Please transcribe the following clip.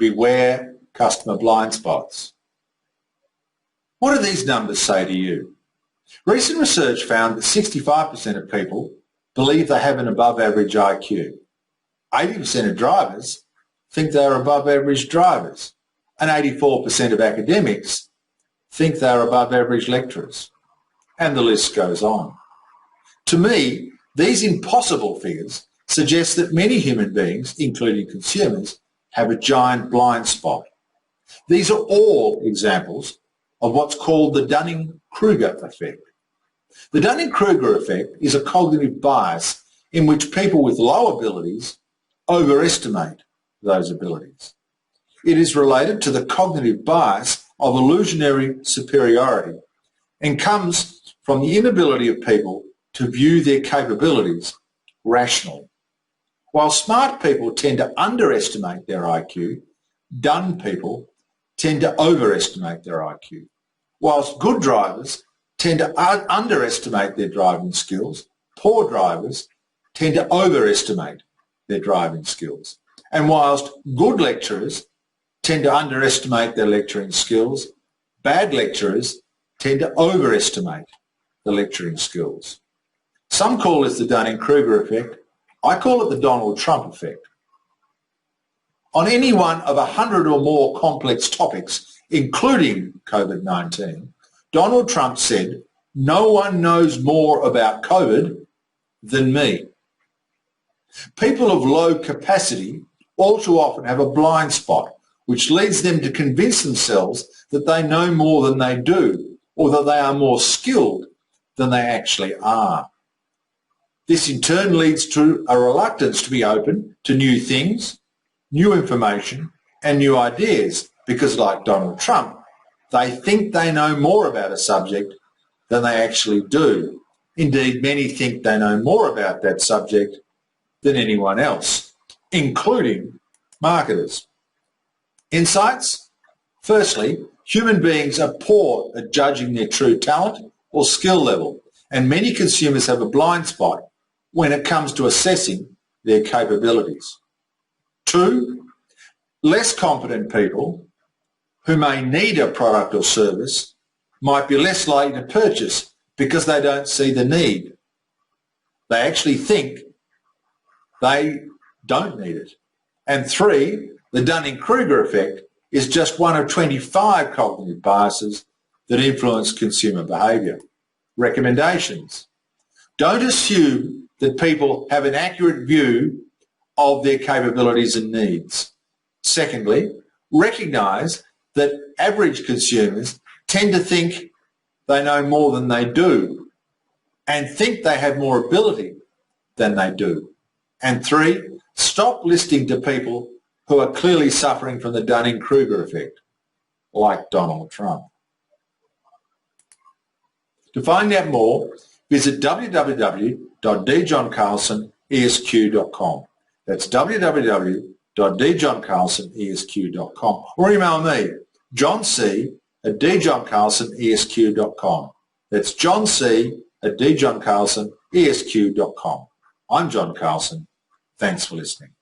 beware customer blind spots. What do these numbers say to you? Recent research found that 65% of people believe they have an above average IQ. 80% of drivers think they are above average drivers, and 84% of academics think they are above average lecturers. And the list goes on. To me, these impossible figures suggest that many human beings, including consumers, have a giant blind spot. These are all examples of what's called the Dunning-Kruger effect. The Dunning-Kruger effect is a cognitive bias in which people with low abilities overestimate those abilities. It is related to the cognitive bias of illusionary superiority and comes from the inability of people to view their capabilities rationally. While smart people tend to underestimate their IQ, dumb people tend to overestimate their IQ. Whilst good drivers tend to underestimate their driving skills, poor drivers tend to overestimate their driving skills. And whilst good lecturers tend to underestimate their lecturing skills, bad lecturers tend to overestimate the lecturing skills. Some call this the Dunning-Kruger effect. I call it the Donald Trump effect. On any one of 100 or more complex topics, including COVID-19, Donald Trump said, "No one knows more about COVID than me." People of low capacity all too often have a blind spot, which leads them to convince themselves that they know more than they do, or that they are more skilled than they actually are. This in turn leads to a reluctance to be open to new things, new information, and new ideas, because like Donald Trump, they think they know more about a subject than they actually do. Indeed, many think they know more about that subject than anyone else, including marketers. Insights? Firstly, human beings are poor at judging their true talent or skill level, and many consumers have a blind spot when it comes to assessing their capabilities. 2, less competent people who may need a product or service might be less likely to purchase because they don't see the need. They actually think they don't need it. And 3, the Dunning-Kruger effect is just one of 25 cognitive biases that influence consumer behaviour. Recommendations. Don't assume that people have an accurate view of their capabilities and needs. Secondly, recognise that average consumers tend to think they know more than they do and think they have more ability than they do. And 3, stop listening to people who are clearly suffering from the Dunning-Kruger effect, like Donald Trump. To find out more, visit www.djohncarlsonesq.com. That's www.djohncarlsonesq.com, or email me, johnc@djohncarlsonesq.com. That's johnc@djohncarlsonesq.com. I'm John Carlson. Thanks for listening.